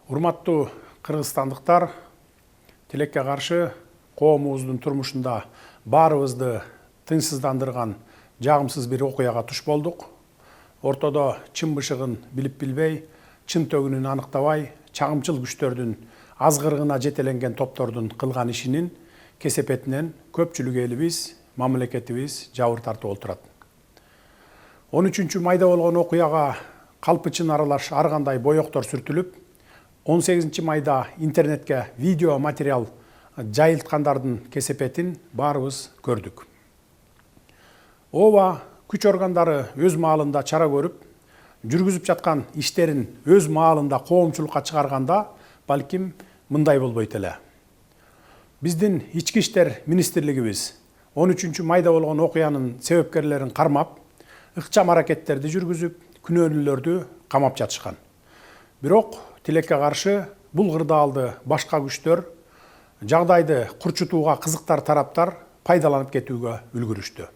Урматтуу кыргызстандыктар, тилекке каршы коомубуздун турмушунда баарыбызды тынчсыздандырган жагымсыз бир окуяга туш болдук. Ортодо чын бышыгын билип билбей, чын төгүнүн аныктабай, чагымчыл күчтөрдүн азгырыгына жетеленген топтордун кылган ишинин кесепетинен көпчүлүк элибиз, мамлекетибиз жабыр тартып отурат. 13 майда болгон окуяга калпычын аралаш ар кандай боектор сүртүлүп, 18 майда интернетке видео материал жайылткандардын кесепетин баарыбыз көрдүк. Ооба күч органдары өз маалында чара көрүп, жүргүзүп жаткан иштерин өз маалында коомчулукка чыгарганда, балким мындай болбойт эле. Биздин ички иштер министрлигибиз 13 майда болгон окуянын себепкерлерин кармап, ыкчам аракеттерди жүргүзүп, күнөөлүүлөрдү камап жатышкан. Бирок тилекке каршы бул кырдаалды башка күчтөр жагдайды курчутууга кызыктар тараптар пайдаланып кетүүгө үлгүрүштү.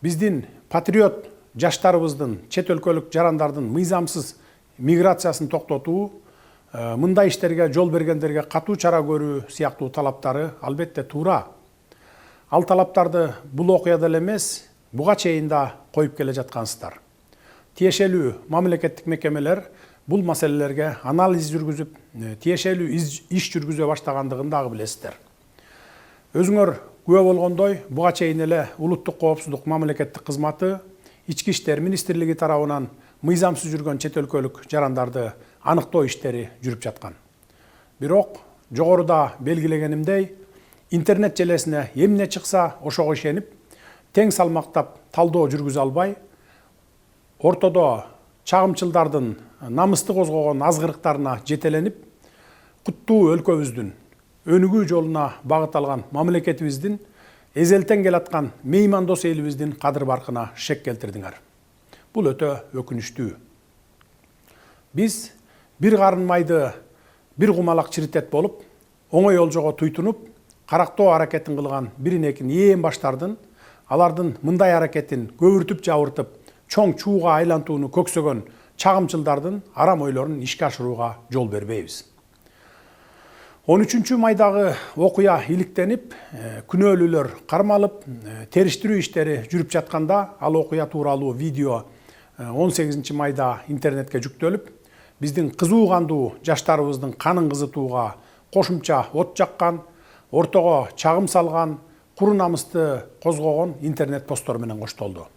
Биздин патриот жаштарыбыздын чет өлкөлүк жарандардын мыйзамсыз миграциясын токтотуу, мындай иштерге жол бергендерге катуу чара көрүү сыяктуу талаптары албетте туура. Ал талаптарды бул окуяда эле эмес, буга чейин да коюп келе жаткансыздар. Тиешелүү мамлекеттик мекемелер бул маселелерге анализ жүргүзүп, тиешелүү иш жүргүзө баштагандыгын дагы билесиздер. Өзүңөр күбө болгондой, буга чейин эле улуттук коопсуздук мамлекеттик кызматы ички иштер министрлиги тарабынан мыйзамсыз жүргөн чет өлкөлүк жарандарды аныктоо иштери жүрүп жаткан. Бирок жогоруда белгилегенимдей, интернет желесине эмне чыкса ошого ишенип, тең салмактап талдоо жүргүзө албай, ортодо чагымчылдардын намысты козгогон азгырыктарына жетеленип, куттуу өлкөбүздүн өнүгүү жолуна багыт алган мамлекетибиздин эзелтен келаткан меймандос элибиздин кадыр баркына шек келтирдиңер. Бул өтө өкүнүчтүү. Биз бир карын майды бир кумалак чиритет болуп, оңой олжого туйтунуп, карактоо аракетин кылган бирин экин ээн баштардын, алардын мындай аракетин көбүртүп жабыртып, чоң чууга айлантууну көксөгөн чагымчылдардын арам ойлорун ишке ашырууга жол бербейбиз. 13 майдагы окуя иликтенип, күнөөлүүлөр кармалып, териштирүү иштери жүрүп жатканда, ал окуя тууралуу видео 18 майда интернетке жүктөлүп, биздин кызуу кандуу жаштарыбыздын канын кызытууга кошумча от жаккан, ортого чагым салган, куру намысты козгогон интернет посттор менен коштолду.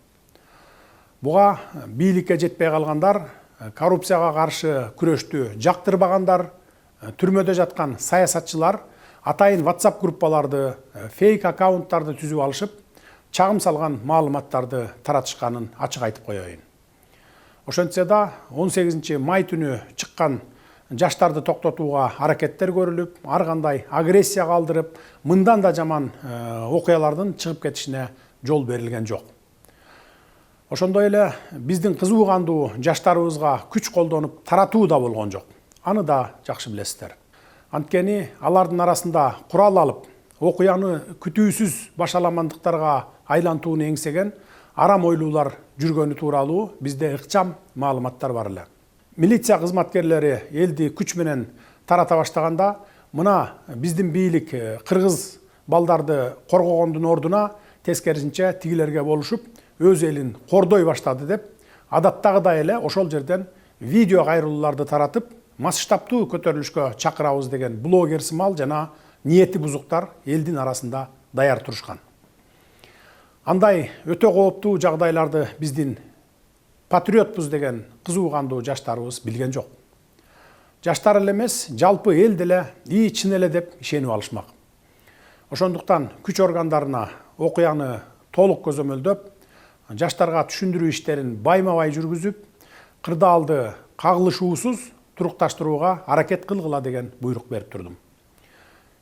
Буга бийликке жетпей калгандар, коррупцияга каршы күрөштү жактырбагандар, түрмөдө жаткан саясатчылар атайын WhatsApp группаларды, фейк аккаунттарды түзүп алышып, чагым салган маалыматтарды таратышканын ачык айтып коеюн. Ошентсе да 18 май түнү чыккан жаштарды токтотууга аракеттер көрүлүп, ар кандай агрессия калтырып, мындан да жаман окуялардын чыгып кетишине жол берилген жок. Ошондой эле биздин кызуу кандуу жаштарыбызга күч колдонуп таратуу да болгон жок. Аны да жакшы билесиздер. Анткени алардын арасында курал алып, окуяны күтүүсүз башаламандыктарга айлантууну эңсеген арам ойлуулар жүргөнү тууралуу бизде ыкчам маалыматтар бар эле. Милиция кызматкерлери элди күч менен тарата баштаганда, мына биздин бийлик кыргыз балдарды коргогондун ордуна тескерисинче тигилерге болушуп, өз элин кордой баштады деп, адаттагыдай эле ошол жерден видео кайрылууларды таратып, масштабтуу көтөрүлүшкө чакырабыз деген блогер сымал жана ниети бузуктар элдин арасында даяр турушкан. Андай өтө кооптуу жагдайларды биздин патриотпуз деген кызуу кандуу жаштарыбыз билген жок. Жаштар эле эмес, жалпы эл деле чын эле деп ишенип алышмак. Ошондуктан күч органдарына окуяны толук көзөмөлдөп, жаштарга түшүндүрүү иштерин байма-бай жүргүзүп, кырдаалды кагылышуусуз турукташтырууга аракет кылгыла деген буйрук берип турдум.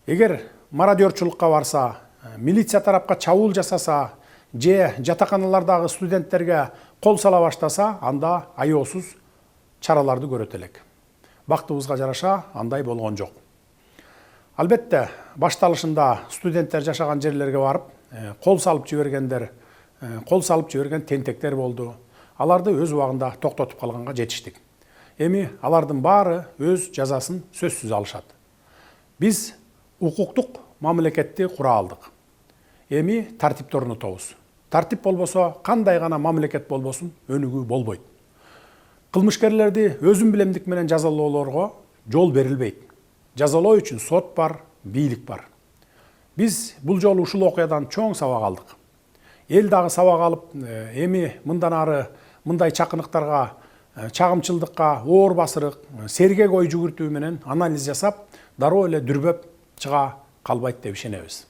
Эгер мародерчулукка барса, милиция тарапка чабуул жасаса, же жатаканалардагы студенттерге кол сала баштаса, анда аеосуз чараларды көрөт элек. Бактыбызга жараша андай болгон жок. Албетте, башталышында студенттер жашаган жерлерге барып, кол салып жиберген тентектер болду. Аларды өз убагында токтотуп калганга жетиштик. эми алардын баары өз жазасын сөзсүз алышат. Биз укуктук мамлекетти кура алдык. Эми тартипти орнотобуз. Тартип болбосо кандай гана мамлекет болбосун өнүгүү болбойт. Кылмышкерлерди өзүн билемдик менен жазалоолорго жол берилбейт. Жазалоо үчүн сот бар, бийлик бар. Биз бул жолу ушул окуядан чоң сабак алдык. Эл дагы сабак алып, эми мындан ары мындай чакыныктарга, чагымчылдыкка, оор басырык, сергек ой жүгүртүү менен анализ жасап, дароо эле дүрбөп чыга калбайт деп ишенебиз.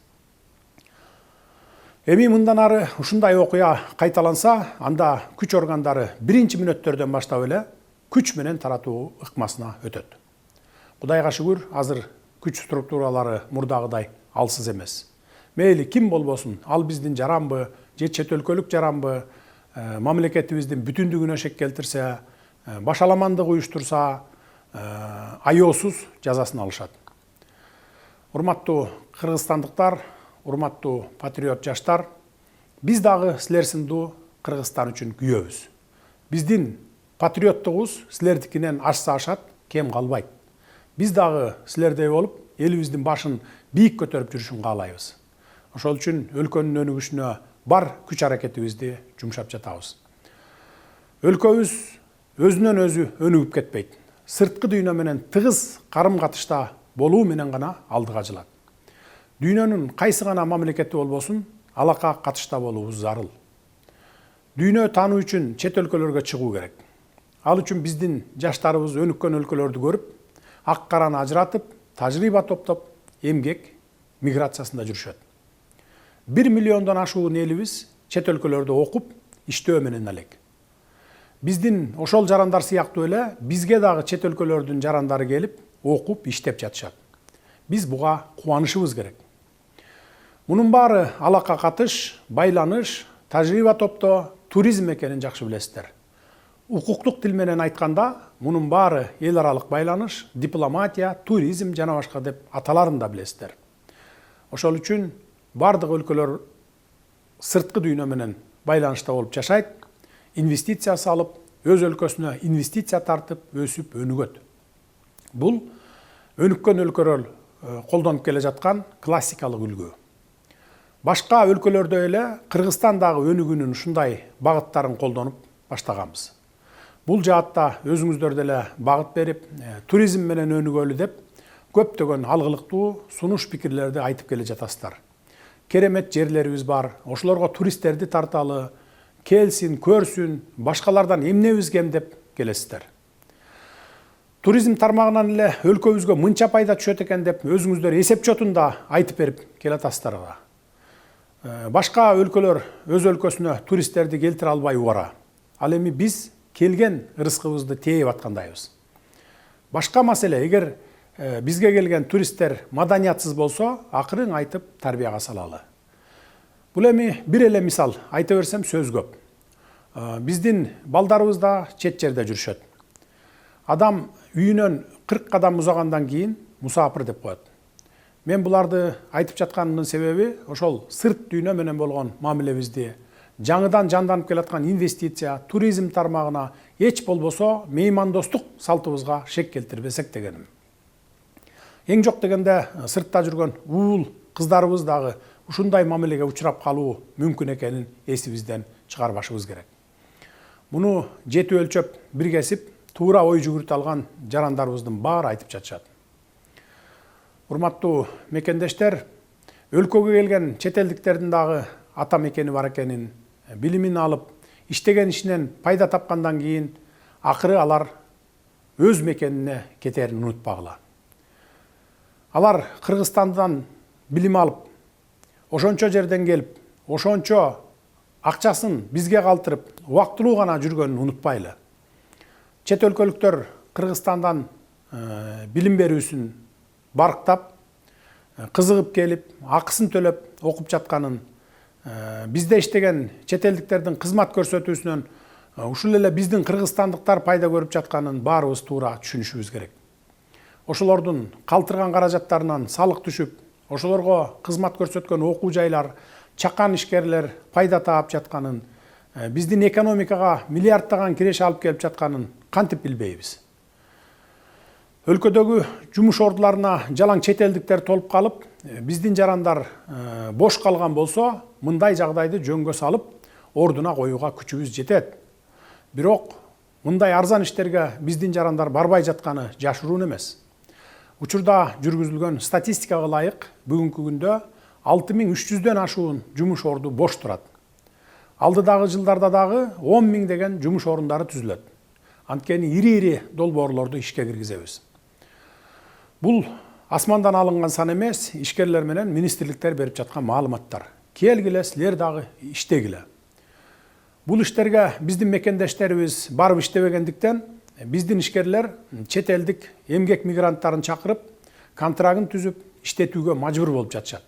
Эми мындан ары ушундай окуя кайталанса, анда күч органдары биринчи мүнөттөрдөн баштап эле күч менен таратуу ыкмасына өтөт. Кудайга шүгүр, азыр күч структуралары мурдагыдай алсыз эмес. Мейли ким болбосун, ал биздин жаранбы, же чет өлкөлүк жаранбы, мамлекетибиздин бүтүндүгүнө шек келтирсе, башаламандык уюштурса, аяосуз жазасын алышат. Урматтуу кыргызстандыктар, урматтуу патриот жаштар, биз дагы силер сындуу Кыргызстан үчүн күйөбүз. Биздин патриоттугубуз силердикинен ашса ашат, кем калбайт. Биз дагы силердей болуп, элибиздин башын бийик көтөрүп жүрүшүн каалайбыз. Ошол үчүн өлкөнүн өнүгүшүнө бар күч аракетибизди жумшап жатабыз. Өлкөбүз өзүнөн өзү өнүгүп кетпейт. Сырткы дүйнө менен тыгыз карым-катышта болуу менен гана алдыга жылат. Дүйнөнүн кайсы гана мамлекети болбосун, алака катышта болуубуз зарыл. Дүйнө таануу үчүн чет өлкөлөргө чыгуу керек. Ал үчүн биздин жаштарыбыз өнүккөн өлкөлөрдү көрүп, ак караны ажыратып, тажрыйба топтоп, эмгек миграциясында жүрүшөт. 1 миллиондон ашуун элибиз чет өлкөлөрдө окуп, иштөө менен элек. Биздин ошол жарандар сыяктуу эле бизге дагы чет өлкөлөрдүн жарандары келип, окуп, иштеп жатышат. Биз буга кубанышыбыз керек. Мунун баары алака катыш, байланыш, тажрыйба топтоо, туризм экенин жакшы билесиздер. Укуктук тил менен айтканда, мунун баары эл аралык байланыш, дипломатия, туризм жана башка деп аталарын да билесиздер. Ошол үчүн бардык өлкөлөр сырткы дүйнө менен байланышта болуп жашайт, инвестиция салып, өз өлкөсүнө инвестиция тартып, өсүп, өнүгөт. Бул өнүккөн өлкөлөр колдонуп келе жаткан классикалык үлгү. Башка өлкөлөрдө эле Кыргызстан дагы өнүгүүнүн ушундай багыттарын колдонуп баштаганбыз. Бул жаатта өзүңүздөр деле багыт берип, туризм менен өнүгөлү деп көптөгөн алгылыктуу сунуш пикирлерди айтып келе жатасыздар. Керемет жерлерибиз бар, ошолорго туристтерди тарталы, келсин, көрсүн, башкалардан эмнебиз кем деп келесиздер. Туризм тармагынан эле өлкөбүзгө мынча пайда түшөт экен деп өзүңүздөр эсеп чотунда айтып берип келатасыздар. Башка өлкөлөр өз өлкөсүнө туристтерди келтире албай убара. Ал эми биз келген ырыскыбызды тээп аткандайбыз. Башка маселе, эгер бизге келген туристтер маданиятсыз болсо, акырын айтып тарбияга салалы. Бул эми бир эле мисал айта берсем сөз көп. Биздин балдарыбыз да чет жерде жүрүшөт. Адам үйүнөн 40 кадам узагандан кийин мусапыр деп коет. Мен буларды айтып жатканымдын себеби ошол сырт дүйнө менен болгон мамилебизди, жаңыдан жанданып келаткан инвестиция, туризм тармагына эч болбосо меймандостук салтыбызга шек келтирбесек дегеним. Эң жок дегенде сыртта жүргөн уул кыздарыбыз дагы ушундай мамилеге учурап калуу мүмкүн экенин эсибизден чыгарбашыбыз керек. Муну жети өлчөп, бир кесип, туура ой жүгүртө алган жарандарыбыздын баары айтып жатышат. Урматтуу мекендештер, өлкөгө келген чет элдиктердин дагы ата мекени бар экенин, билимин алып, иштеген ишинен пайда тапкандан кийин акыры алар өз мекенине кетерин унутпагыла. Алар Кыргызстандан билим алып, ошончо жерден келип, ошончо акчасын бизге калтырып, убактылуу гана жүргөнүн унутпайлы. Чет өлкөлүктөр Кыргызстандан билим берүүсүн барктап, кызыгып келип, акысын төлөп окуп жатканын, бизде иштеген чет элдиктердин кызмат көрсөтүүсүнөн ушул эле биздин кыргызстандыктар пайда көрүп жатканын баарыбыз туура түшүнүшүбүз керек. Ошолордун калтырган каражаттарынан салык түшүп, ошолорго кызмат көрсөткөн окуу жайлар, чакан ишкерлер пайда таап жатканын, биздин экономикага миллиарддаган киреше алып келип жатканын кантип билбейбиз? Өлкөдөгү жумуш ордуларына жалаң чет элдиктер толуп калып, биздин жарандар бош калган болсо, мындай жагдайды жөнгө салып, ордуна коюуга күчүбүз жетет. Бирок мындай арзан иштерге биздин жарандар барбай жатканы жашыруун эмес. Учурда жүргүзүлгөн статистикага ылайык, бүгүнкү күндө 6300дөн ашуун жумуш орду бош турат. Алдыдагы жылдарда дагы 10 000 деген жумуш орундары түзүлөт. Анткени ири-ири долбоорлорду ишке киргизебиз. Бул асмандан алынган сан эмес, ишкерлер менен министрликтер берип жаткан маалыматтар. Келгиле, силер дагы иштегиле. Бул иштерге биздин мекендештерибиз барып иштебегендиктен, биздин ишкерлер чет элдик эмгек мигранттарын чакырып, контрагын түзүп, иштетүүгө мажбур болуп жатышат.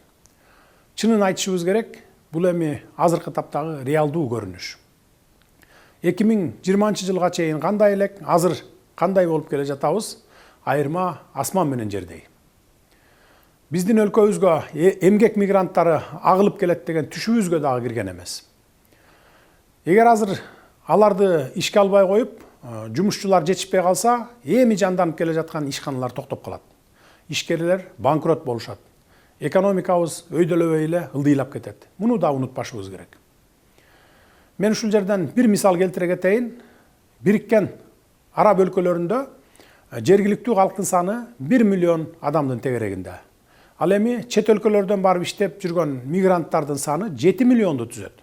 Чынын айтышыбыз керек, бул эми азыркы таптагы реалдуу көрүнүш. 2020 жылга чейин кандай элек, азыр кандай болуп келе жатабыз, айырма асман менен жердей. Биздин өлкөбүзгө эмгек мигранттары агылып келет деген түшүбүзгө дагы кирген эмес. Эгер азыр аларды ишке албай коюп, жумушчулар жетишпей калса, эми жанданып келе жаткан ишканалар токтоп калат. Ишкерлер банкрот болушат. Экономикабыз өйдөлөбөй эле ылдыйлап кетет. Муну да унутпашыбыз керек. Мен ушул жерден бир мисал келтире кетейин. Бириккен Араб өлкөлөрүндө жергиликтүү калктын саны 1 миллион адамдын тегерегинде. Ал эми чет өлкөлөрдөн барып иштеп жүргөн мигранттардын саны 7 миллионду түзөт.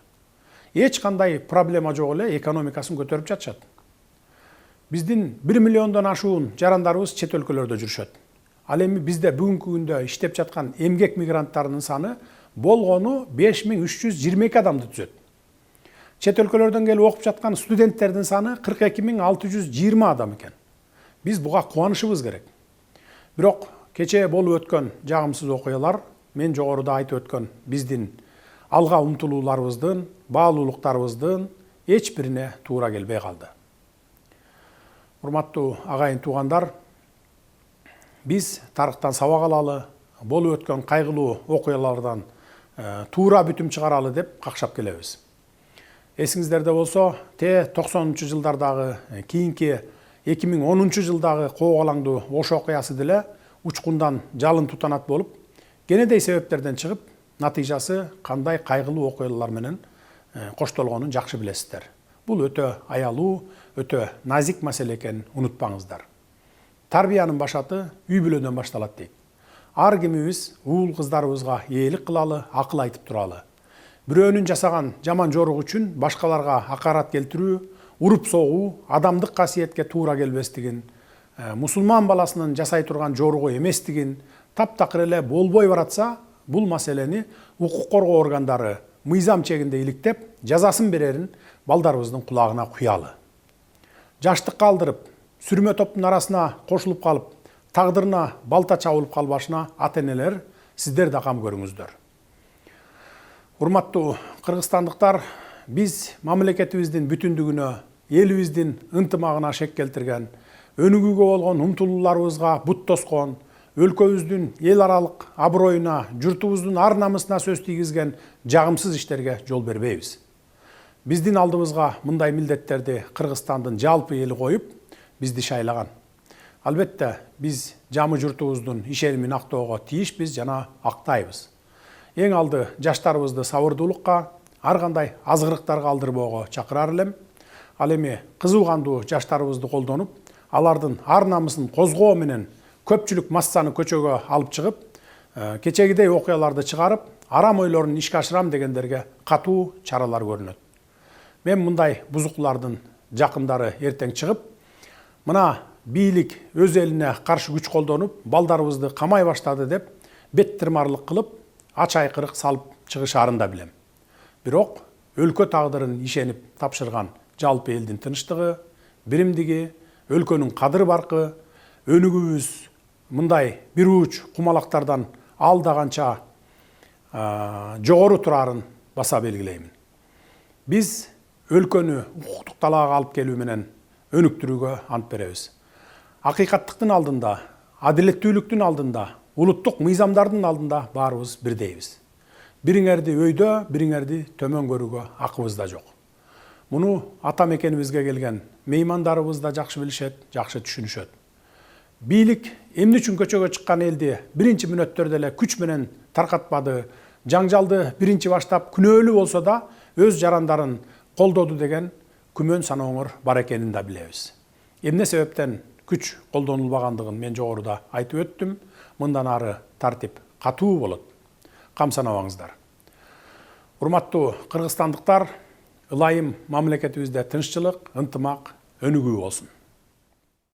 Эч кандай проблема жок эле экономикасын көтөрүп жатышат. Биздин 1 миллиондон ашуун жарандарыбыз чет өлкөлөрдө жүрүшөт. Ал эми бизде бүгүнкү күндө иштеп жаткан эмгек мигранттарынын саны болгону 5322 адамды түзөт. Чет өлкөлөрдөн келип окуп жаткан студенттердин саны 42620 адам экен. Биз буга кубанышыбыз керек. Бирок кечээ болуп өткөн жагымсыз окуялар, мен жогоруда айтып өткөн биздин алга умтулууларыбыздын, баалуулуктарыбыздын эч бирине туура келбей калды. Урматтуу агайын туугандар, биз тарыхтан сабак алалы, болуп өткөн кайгылуу окуялардан туура бүтүм чыгаралы деп какшап келебиз. Эсиңиздерде болсо, 90-жылдардагы, кийинки 2010 жылдагы коогалаңдуу Ош окуясы деле учкундан жалын тутанат болуп, кенедей себептерден чыгып, натыйжасы кандай кайгылуу окуялар менен коштолгонун жакшы билесиздер. Бул өтө аялуу, өтө назик маселе экенин унутпаңыздар. Тарбиянын башаты үй бүлөдөн башталат дейт. Ар кимибиз уул кыздарыбызга ээлик кылалы, акыл айтып туралы. Бирөөнүн жасаган жаман жорук үчүн башкаларга акарат келтирүү, уруп согуу адамдык касиетке туура келбестигин, мусулман баласынын жасай турган жоругу эместигин таптакыр эле болбой баратса, бул маселени укук коргоо органдары мыйзам чегинде иликтеп, жазасын берерин балдарыбыздын кулагына куялы. Жаштыкка алдырып, сүрмө топтун арасына кошулуп калып, тагдырына балта чабылып калбашына ата-энелер сиздер да кам көрүңүздөр. Урматтуу кыргызстандыктар, биз мамлекетибиздин бүтүндүгүнө, элибиздин ынтымагына шек келтирген, өнүгүүгө болгон умтулууларыбызга бут тоскон, өлкөбүздүн эл аралык аброюна, журтубуздун ар намысына сөз тийгизген жагымсыз иштерге жол бербейбиз. Биздин алдыбызга мындай милдеттерди Кыргызстандын жалпы эли коюп, бизди шайлаган. Албетте, биз жамы журтубуздун ишенимин актоого тийишпиз жана актайбыз. Эң алды жаштарыбызды сабырдуулукка, ар кандай азгырыктарга алдырбоого чакырар элем. Ал эми кызуу кандуу жаштарыбызды колдонуп, алардын ар намысын козгоо менен көпчүлүк массаны көчөгө алып чыгып, кечегидей окуяларды чыгарып, арам ойлорун ишке ашырам дегендерге катуу чаралар көрүнөт. Мен мындай бузуклардын жакындары эртең чыгып, мына бийлик өз элине каршы күч колдонуп, балдарыбызды камай баштады деп бет тырмарлык кылып, ач айкырык салып чыгышарын да билем. Бирок өлкө тагдырын ишенип тапшырган жалпы элдин тынчтыгы, биримдиги, өлкөнүн кадыр баркы, өнүгүүбүз мындай бир уч кумалактардан алда канча жогору турарын баса белгилеймин. Биз өлкөнү укуктук талаага алып келүү менен өнүктүрүүгө ант беребиз. Акыйкаттыктын алдында, адилеттүүлүктүн алдында, улуттук мыйзамдардын алдында баарыбыз бирдейбиз. Бириңерди өйдө, бириңерди төмөн көрүүгө акыбыз да жок. Муну ата мекенибизге келген меймандарыбыз да жакшы билишет, жакшы түшүнүшөт. бийлик эмне үчүн көчөгө чыккан элди биринчи мүнөттөрдө эле күч менен таркатпады, жаңжалды биринчи баштап күнөөлүү болсо да өз жарандарын колдоду деген күмөн санооңор бар экенин да билебиз. Эмне себептен күч колдонулбагандыгын мен жогоруда айтып өттүм. Мындан ары тартип катуу болот. Кам санабаңыздар. Урматтуу кыргызстандыктар, ылайым мамлекетибизде тынччылык, ынтымак өнүгүү болсун.